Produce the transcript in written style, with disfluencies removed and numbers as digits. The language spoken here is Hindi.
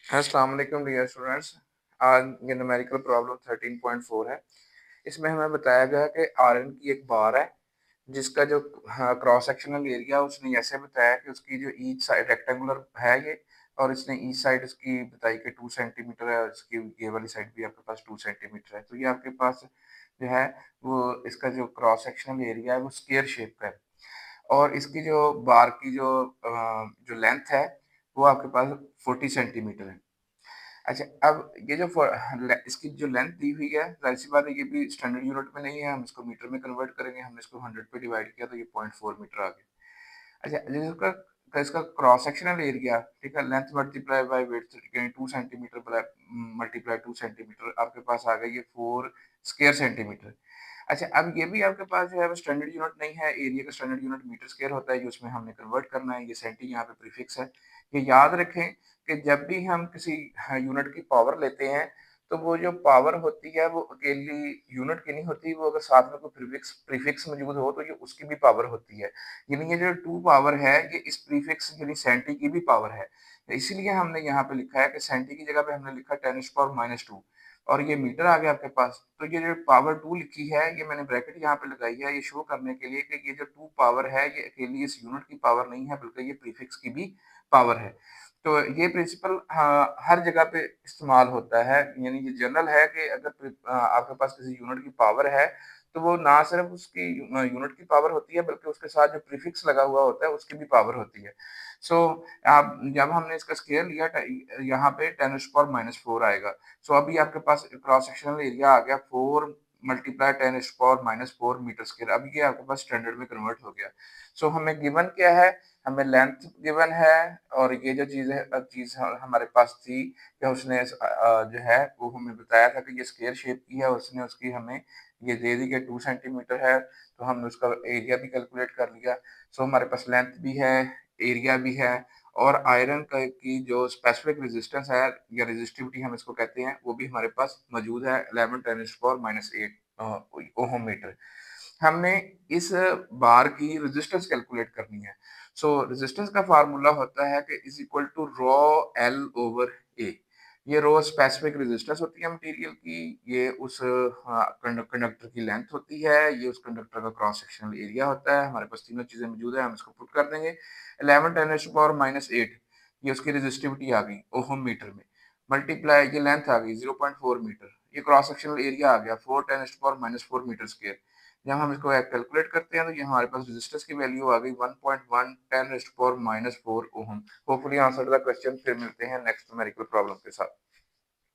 अस्सलाम वालेकुम डियर स्टूडेंट्स। आज ये न्यूमेरिकल प्रॉब्लम 13.4 है। इसमें हमें बताया गया है कि आयरन की एक बार है जिसका जो क्रॉस सेक्शनल एरिया उसने ऐसे बताया कि उसकी जो ईच साइड रेक्टेंगुलर है ये, और इसने ईच साइड उसकी बताई कि 2 सेंटीमीटर है और इसकी ये वाली साइड भी आपके पास 2 सेंटीमीटर है। तो ये आपके पास जो है वो इसका जो क्रॉस सेक्शनल एरिया है वो स्क्वायर शेप का है, और इसकी जो बार की जो लेंथ है वो आपके पास 40 सेंटीमीटर है। अच्छा, अब ये जो इसकी जो लेंथ दी हुई है, ज़ाहिर-सी बात है ये भी स्टैंडर्ड यूनिट में नहीं है, हम इसको मीटर में कन्वर्ट करेंगे, हमने इसको 100 पे डिवाइड किया तो ये 0.4 मीटर आ गया। अच्छा, जो इसका क्रॉस सेक्शनल एरिया, ठीक है, लेंथ मल्टीप्लाई बाय विड्थ यानी 2 सेंटीमीटर मल्टीप्लाई 2 सेंटीमीटर आपके पास आ गया ये 4 स्क्वायर सेंटीमीटर। अच्छा, अब ये भी आपके पास जो है वो स्टैंडर्ड यूनिट नहीं है, एरिया का स्टैंडर्ड यूनिट मीटर स्क्वायर होता है, ये उसमें हमने कन्वर्ट करना है, ये सेंटी यहाँ पे प्रीफिक्स है। ये याद रखें कि जब भी हम किसी यूनिट की पावर लेते हैं, तो वो जो पावर होती है वो अकेली यूनिट की नहीं होती, वो अगर साथ में कोई प्रीफिक्स प्रीफिक्स मौजूद हो तो ये उसकी भी पावर होती है। यानी ये जो 2 पावर है ये इस प्रीफिक्स यानी सेंटी की भी पावर है। इसीलिए हमने यहाँ पे लिखा है कि सेंटी की जगह पे हमने लिखा 10⁻⁻², और ये मीटर आ गया आपके पास। तो ये जो पावर 2 लिखी है, ये मैंने ब्रैकेट यहाँ पे लगाई है, ये शो करने के लिए कि ये जो 2 पावर है, ये अकेली इस यूनिट की पावर नहीं है, बल्कि ये प्रीफिक्स की भी पावर है। तो ये प्रिंसिपल हर जगह पे इस्तेमाल होता है, यानी ये जनरल है कि अगर आपके पास किसी यूनिट की पावर है, तो वो ना सिर्फ़ उसकी यूनिट की पावर होती है, बल्कि उसके साथ जो प्रीफिक्स लगा हुआ होता है, उसकी भी पावर होती है। सो आप जब हमने इसका स्क्वायर लिया यहाँ पे 10⁻⁻4 आएगा। सो अभी आपके पास क्रॉस सेक्शनल एरिया आ गया 4 मल्टीप्लाई 10⁻⁻4 मीटर स्क्वायर। अब ये आपके पास स्टैंडर्ड में कन्वर्ट हो गया। सो हमें गिवन क्या है? हमें लेंथ गिवन है, और ये जो चीज़ हमारे पास थी कि उसने जो है वो हमें बताया था कि ये स्क्वायर शेप की है, उसने उसकी हमें ये दे दी कि 2 सेंटीमीटर है, तो हमने उसका एरिया भी कैलकुलेट कर लिया। सो हमारे पास लेंथ भी है, एरिया भी है, और आयरन का की जो स्पेसिफिक रेजिस्टेंस है या रेजिस्टिविटी हम इसको कहते हैं, वो भी हमारे पास मौजूद है 11 × 10⁻⁸ ओहम मीटर। हमने इस बार की रेजिस्टेंस कैलकुलेट करनी है। सो रेजिस्टेंस का फार्मूला होता है कि is equal to rho L over A. ये रॉ स्पेसिफिक रेजिस्टेंस होती है मटेरियल की, ये उस कंडक्टर की लेंथ होती है, ये उस कंडक्टर का क्रॉस सेक्शनल एरिया होता है। हमारे पास तीनों चीजें मौजूद है, हम इसको पुट कर देंगे। 11 × 10⁻⁸ ये उसकी रेजिस्टिविटी आ गई ओहम मीटर में, मल्टीप्लाई ये लेंथ आ गई 0.4 मीटर, ये क्रॉस सेक्शनल एरिया आ गया 4 × 10⁻⁴ मीटर स्क्वायर। जब हम इसको कैलकुलेट करते हैं तो ये हमारे पास रेजिस्टेंस की वैल्यू आ गई 1.1 10⁻⁴ ohm. Hopefully answer the question. फिर मिलते हैं नेक्स्ट न्यूमेरिकल प्रॉब्लम के साथ।